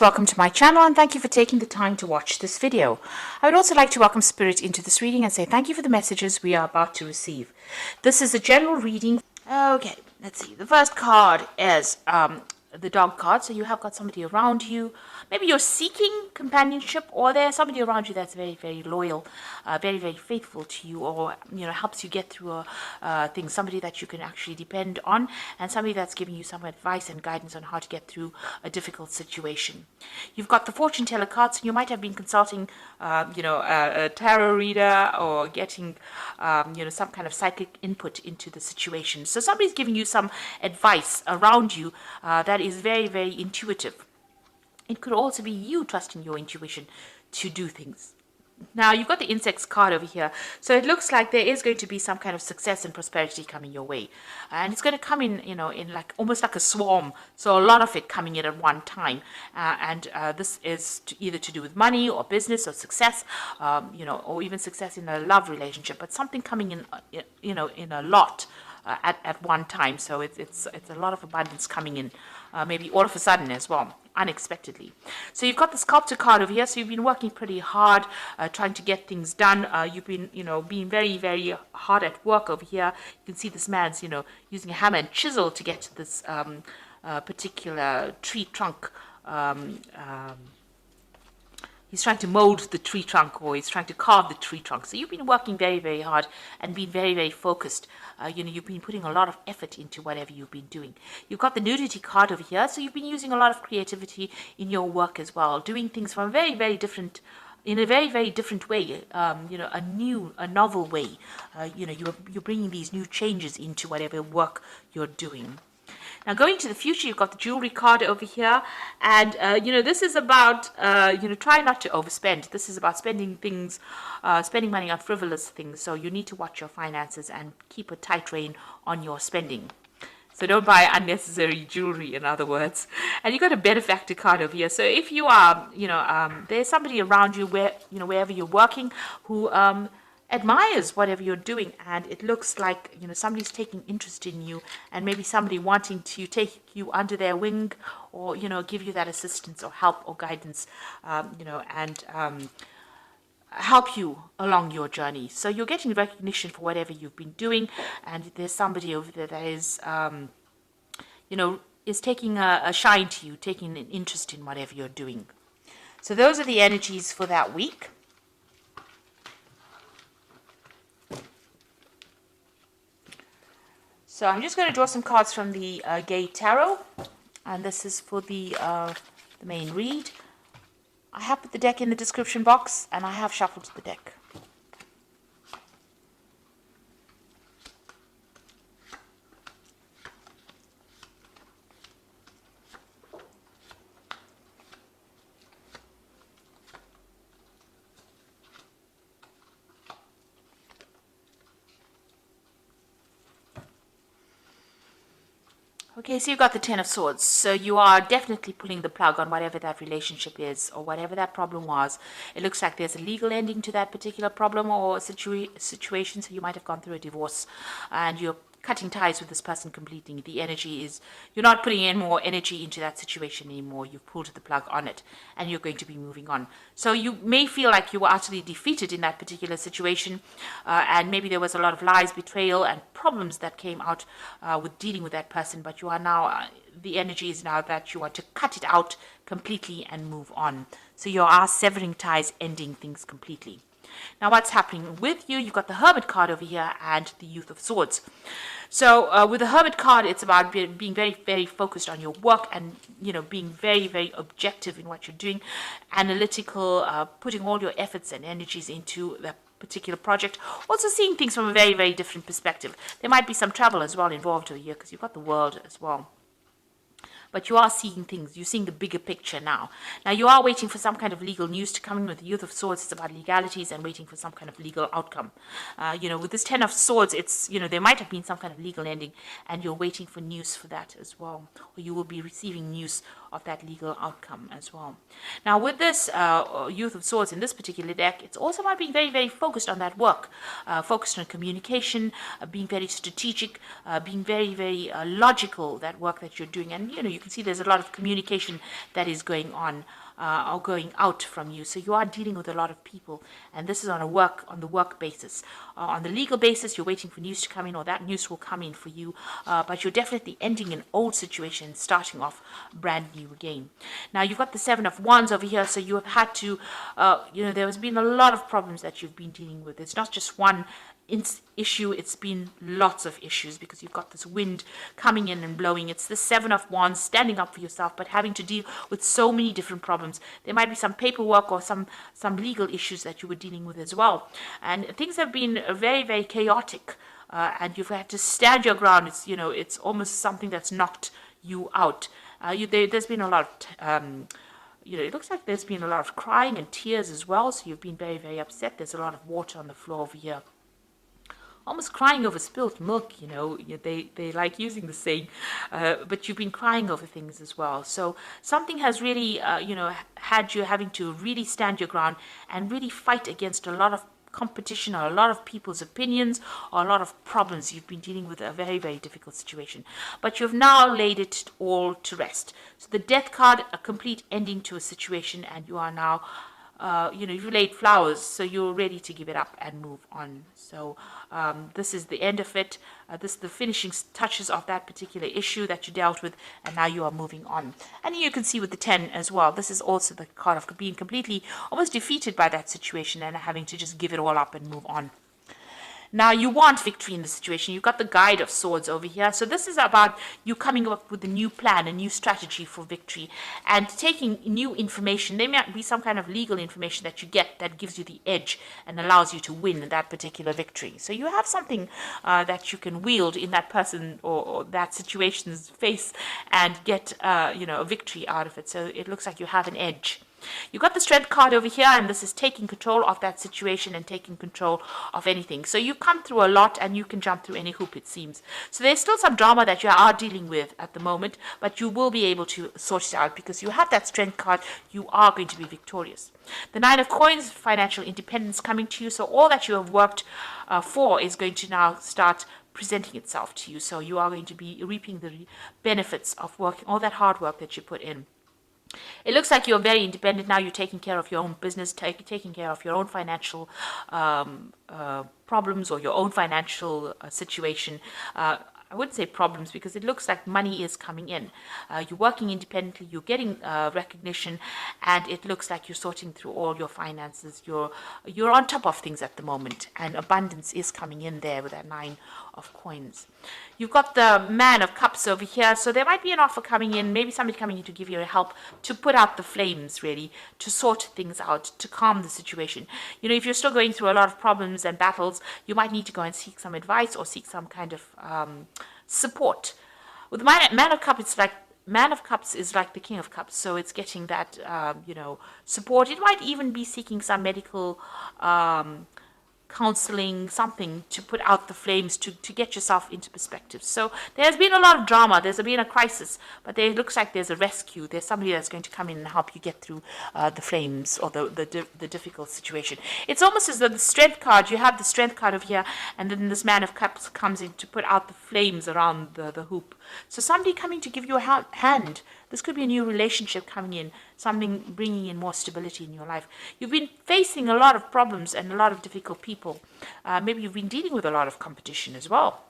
Welcome to my channel and thank you for taking the time to watch this video. I would also like to welcome Spirit into this reading and say thank you for the messages we are about to receive. This is a general reading. Okay, let's see. The first card is the dog card. So you have got somebody around you. Maybe you're seeking companionship, or there's somebody around you that's very, very loyal, very, very faithful to you, or helps you get through things. Somebody that you can actually depend on, and somebody that's giving you some advice and guidance on how to get through a difficult situation. You've got the fortune teller card, so you might have been consulting, a tarot reader, or getting, some kind of psychic input into the situation. So somebody's giving you some advice around you that is very, very intuitive. It could also be you trusting your intuition to do things. Now, you've got the insects card over here. So it looks like there is going to be some kind of success and prosperity coming your way. And it's going to come in, in like almost like a swarm. So a lot of it coming in at one time. This is either to do with money or business or success, or even success in a love relationship. But something coming in, in a lot. At one time, so it's a lot of abundance coming in, maybe all of a sudden as well, unexpectedly. So you've got the sculptor card over here. So you've been working pretty hard, trying to get things done. You've been, being very, very hard at work over here. You can see this man's, using a hammer and chisel to get to this particular tree trunk. He's trying to mold the tree trunk, or he's trying to carve the tree trunk. So you've been working very, very hard and been very, very focused. You've been putting a lot of effort into whatever you've been doing. You've got the nudity card over here. So you've been using a lot of creativity in your work as well, doing things from a very, very different, in a very, very different way, a novel way. You're bringing these new changes into whatever work you're doing. Now, going to the future, you've got the jewelry card over here. And, this is about, try not to overspend. This is about spending money on frivolous things. So you need to watch your finances and keep a tight rein on your spending. So don't buy unnecessary jewelry, in other words. And you've got a benefactor card over here. So if you are, there's somebody around you wherever you're working who admires whatever you're doing, and it looks like somebody's taking interest in you, and maybe somebody wanting to take you under their wing, or give you that assistance or help or guidance, and help you along your journey. So you're getting recognition for whatever you've been doing, and there's somebody over there that is is taking a shine to you, taking an interest in whatever you're doing. So those are the energies for that week. So I'm just going to draw some cards from the Gay Tarot, and this is for the main read. I have put the deck in the description box, and I have shuffled the deck. Okay, so you've got the Ten of Swords. So you are definitely pulling the plug on whatever that relationship is, or whatever that problem was. It looks like there's a legal ending to that particular problem or situation. So you might have gone through a divorce, and you're cutting ties with this person completely. The energy is, you're not putting in more energy into that situation anymore. You've pulled the plug on it, and you're going to be moving on. So you may feel like you were utterly defeated in that particular situation, and maybe there was a lot of lies, betrayal, and problems that came out with dealing with that person. But you are now, the energy is now that you are to cut it out completely and move on. So you are severing ties, ending things completely. Now, what's happening with you? You've got the Hermit card over here and the Youth of Swords. So with the Hermit card, it's about being very, very focused on your work, and being very, very objective in what you're doing, analytical, putting all your efforts and energies into that particular project. Also seeing things from a very, very different perspective. There might be some travel as well involved over here, because you've got the World as well. But you are seeing things. You're seeing the bigger picture now. Now, you are waiting for some kind of legal news to come in. With the Youth of Swords, it's about legalities and waiting for some kind of legal outcome. With this Ten of Swords, it's, there might have been some kind of legal ending, and you're waiting for news for that as well. Or you will be receiving news of that legal outcome as well. Now, with this Youth of Swords in this particular deck, it's also about being very, very focused on that work, focused on communication, being very strategic, being very, very logical, that work that you're doing. And, you you can see there's a lot of communication that is going on or going out from you. So you are dealing with a lot of people, and this is on the work basis. On the legal basis, you're waiting for news to come in, or that news will come in for you. But you're definitely ending an old situation and starting off brand new again. Now you've got the Seven of Wands over here, so you have had to, there has been a lot of problems that you've been dealing with. It's not just one issue, it's been lots of issues because you've got this wind coming in and blowing. It's the Seven of Wands, standing up for yourself, but having to deal with so many different problems. There might be some paperwork or some legal issues that you were dealing with as well, and things have been very, very chaotic, and you've had to stand your ground. It's almost something that's knocked you out. There's been a lot of it looks like there's been a lot of crying and tears as well, so you've been very, very upset. There's a lot of water on the floor over here, almost crying over spilt milk. They like using the saying, but you've been crying over things as well. So something has really had you having to really stand your ground and really fight against a lot of competition or a lot of people's opinions or a lot of problems. You've been dealing with a very, very difficult situation, but you've now laid it all to rest. So the Death card, a complete ending to a situation, and you are now you've laid flowers, so you're ready to give it up and move on. So this is the end of it. This is the finishing touches of that particular issue that you dealt with, and now you are moving on. And you can see with the 10 as well, this is also the card of being completely almost defeated by that situation and having to just give it all up and move on. Now, you want victory in the situation. You've got the Guide of Swords over here. So this is about you coming up with a new plan, a new strategy for victory, and taking new information. There might be some kind of legal information that you get that gives you the edge and allows you to win that particular victory. So you have something that you can wield in that person or that situation's face and get a victory out of it. So it looks like you have an edge. You've got the Strength card over here, and this is taking control of that situation and taking control of anything. So you come through a lot, and you can jump through any hoop, it seems. So there's still some drama that you are dealing with at the moment, but you will be able to sort it out because you have that Strength card. You are going to be victorious. The Nine of Coins, financial independence coming to you. So all that you have worked for is going to now start presenting itself to you. So you are going to be reaping the benefits of working, all that hard work that you put in. It looks like you're very independent now. You're taking care of your own business, taking care of your own financial problems or your own financial situation. I wouldn't say problems because it looks like money is coming in. You're working independently, you're getting recognition, and it looks like you're sorting through all your finances. You're on top of things at the moment, and abundance is coming in there with that Nine of Coins. You've got the Man of Cups over here, so there might be an offer coming in, maybe somebody coming in to give you help to put out the flames, really, to sort things out, to calm the situation. If you're still going through a lot of problems and battles, you might need to go and seek some advice or seek some kind of support. With the Man of Cups, Man of Cups is like the King of Cups, so it's getting that support. It might even be seeking some medical counseling, something to put out the flames, to get yourself into perspective. So there's been a lot of drama, there's been a crisis, but it looks like there's a rescue. There's somebody that's going to come in and help you get through the flames or the difficult situation. It's almost as though the Strength card, you have the Strength card over here, and then this Man of Cups comes in to put out the flames around the hoop. So somebody coming to give you a hand. This could be a new relationship coming in, something bringing in more stability in your life. You've been facing a lot of problems and a lot of difficult people. Maybe you've been dealing with a lot of competition as well.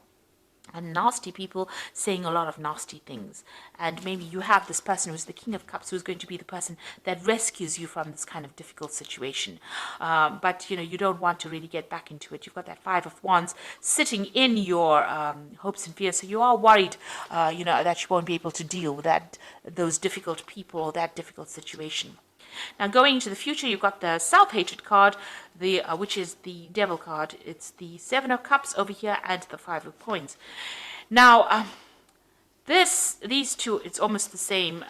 And nasty people saying a lot of nasty things. And maybe you have this person who's the King of Cups, who's going to be the person that rescues you from this kind of difficult situation. But, you don't want to really get back into it. You've got that Five of Wands sitting in your hopes and fears. So you are worried, that you won't be able to deal with those difficult people or that difficult situation. Now, going into the future, you've got the Self-Hatred card, which is the Devil card. It's the Seven of Cups over here and the Five of Coins. Now, these two, it's almost the same.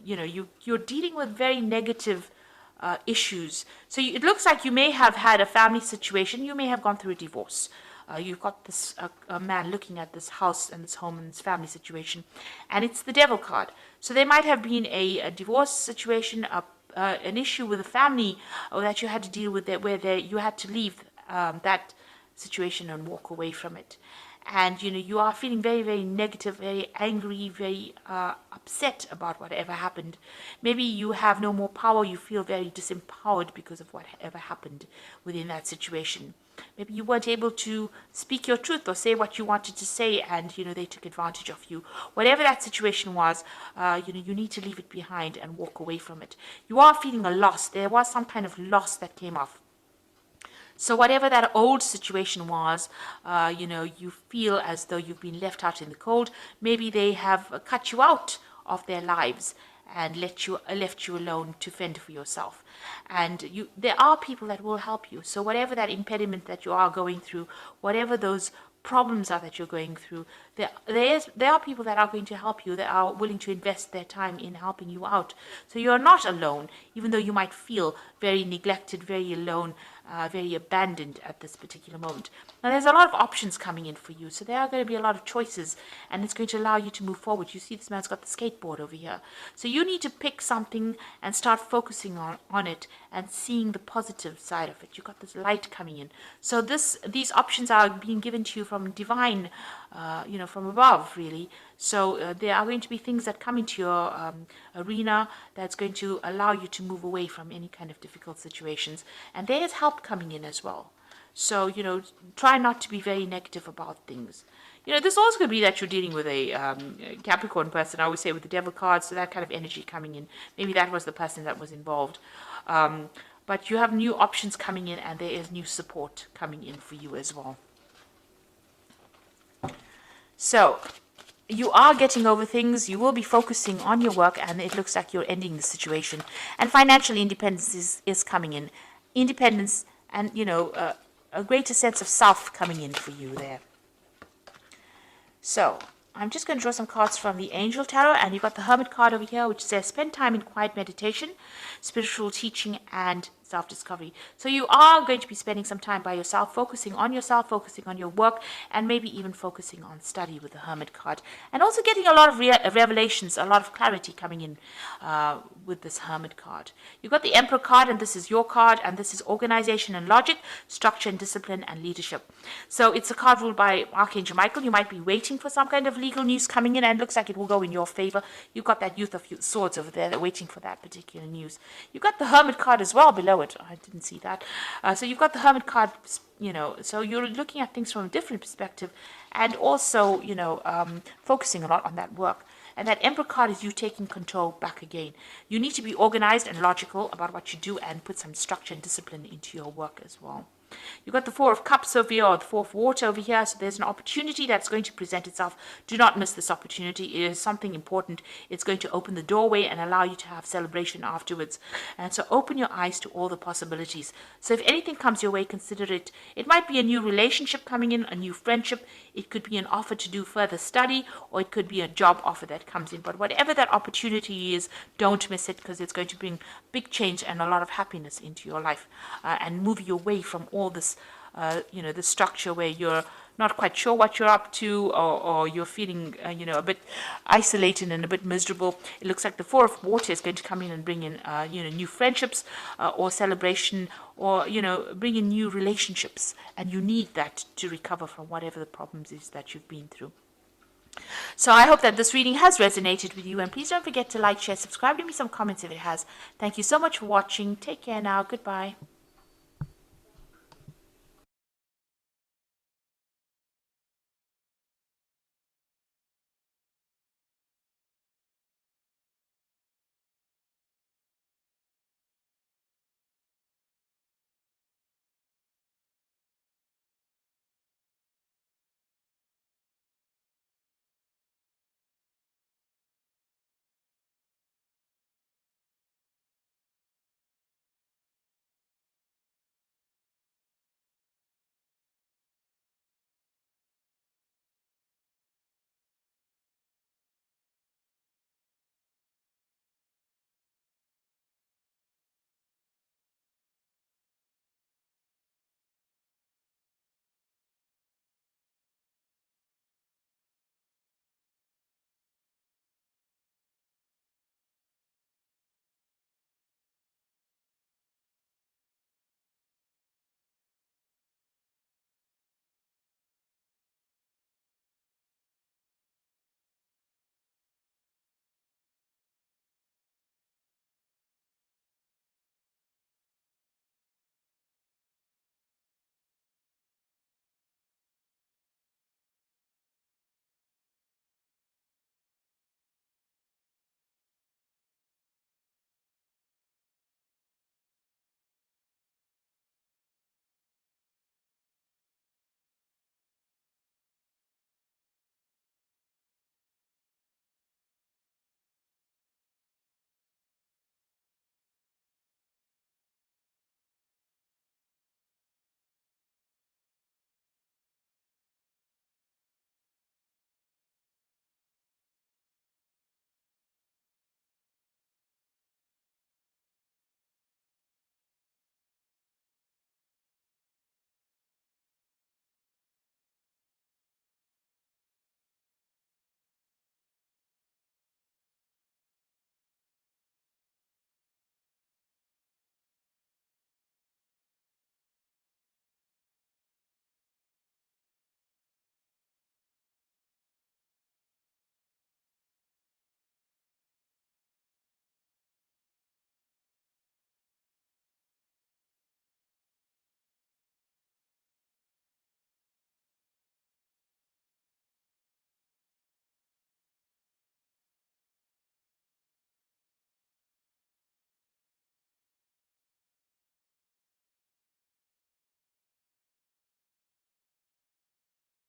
You're dealing with very negative issues. So it looks like you may have had a family situation. You may have gone through a divorce. You've got this man looking at this house and this home and this family situation, and it's the Devil card. So there might have been a divorce situation, an issue with a family that you had to deal with, where you had to leave that situation and walk away from it. and you are feeling very, very negative, very angry, very upset about whatever happened. Maybe you have no more power, you feel very disempowered because of whatever happened within that situation. Maybe you weren't able to speak your truth or say what you wanted to say, and they took advantage of you. Whatever that situation was, you need to leave it behind and walk away from it. You are feeling a loss. There was some kind of loss that came off. So whatever that old situation was, you feel as though you've been left out in the cold. Maybe they have cut you out of their lives and left you alone to fend for yourself. And there are people that will help you. So whatever that impediment that you are going through, whatever those problems are that you're going through, there are people that are going to help you, that are willing to invest their time in helping you out. So you're not alone, even though you might feel very neglected, very alone, very abandoned at this particular moment. Now there's a lot of options coming in for you, so there are going to be a lot of choices, and it's going to allow you to move forward. You see this man's got the skateboard over here, so you need to pick something and start focusing on it and seeing the positive side of it. You've got this light coming in, so these options are being given to you from divine, from above, really. So there are going to be things that come into your arena that's going to allow you to move away from any kind of difficult situations. And there is help coming in as well. So, try not to be very negative about things. This also could be that you're dealing with a Capricorn person, I always say, with the devil card, so that kind of energy coming in. Maybe that was the person that was involved. But you have new options coming in, and there is new support coming in for you as well. So you are getting over things. You will be focusing on your work, and it looks like you're ending the situation. And financial independence is coming in. Independence and, a greater sense of self coming in for you there. So I'm just going to draw some cards from the Angel Tarot, and you've got the Hermit card over here, which says spend time in quiet meditation, spiritual teaching, and self-discovery. So you are going to be spending some time by yourself, focusing on your work, and maybe even focusing on study with the Hermit card, and also getting a lot of revelations, a lot of clarity coming in with this Hermit card. You've got the Emperor card, and this is your card, and this is organization and logic, structure and discipline, and leadership. So it's a card ruled by Archangel Michael. You might be waiting for some kind of legal news coming in, and it looks like it will go in your favor. You've got that Youth of Swords over there. They're waiting for that particular news. You've got the Hermit card as well below it. I didn't see that. So you've got the Hermit card, so you're looking at things from a different perspective, and also, focusing a lot on that work. And that Emperor card is you taking control back again. You need to be organized and logical about what you do, and put some structure and discipline into your work as well. You've got the Four of Cups over here, or the Four of Water over here, so there's an opportunity that's going to present itself. Do not miss this opportunity. It is something important. It's going to open the doorway and allow you to have celebration afterwards. And so open your eyes to all the possibilities. So if anything comes your way, consider it. It might be a new relationship coming in, a new friendship. It could be an offer to do further study, or it could be a job offer that comes in. But whatever that opportunity is, don't miss it, because it's going to bring big change and a lot of happiness into your life, and move you away from all this, the structure where you're not quite sure what you're up to, or you're feeling, a bit isolated and a bit miserable. It looks like the Four of Water is going to come in and bring in, new friendships, or celebration, or, bring in new relationships. And you need that to recover from whatever the problems is that you've been through. So I hope that this reading has resonated with you, and please don't forget to like, share, subscribe, leave me some comments if it has. Thank you so much for watching. Take care now. Goodbye.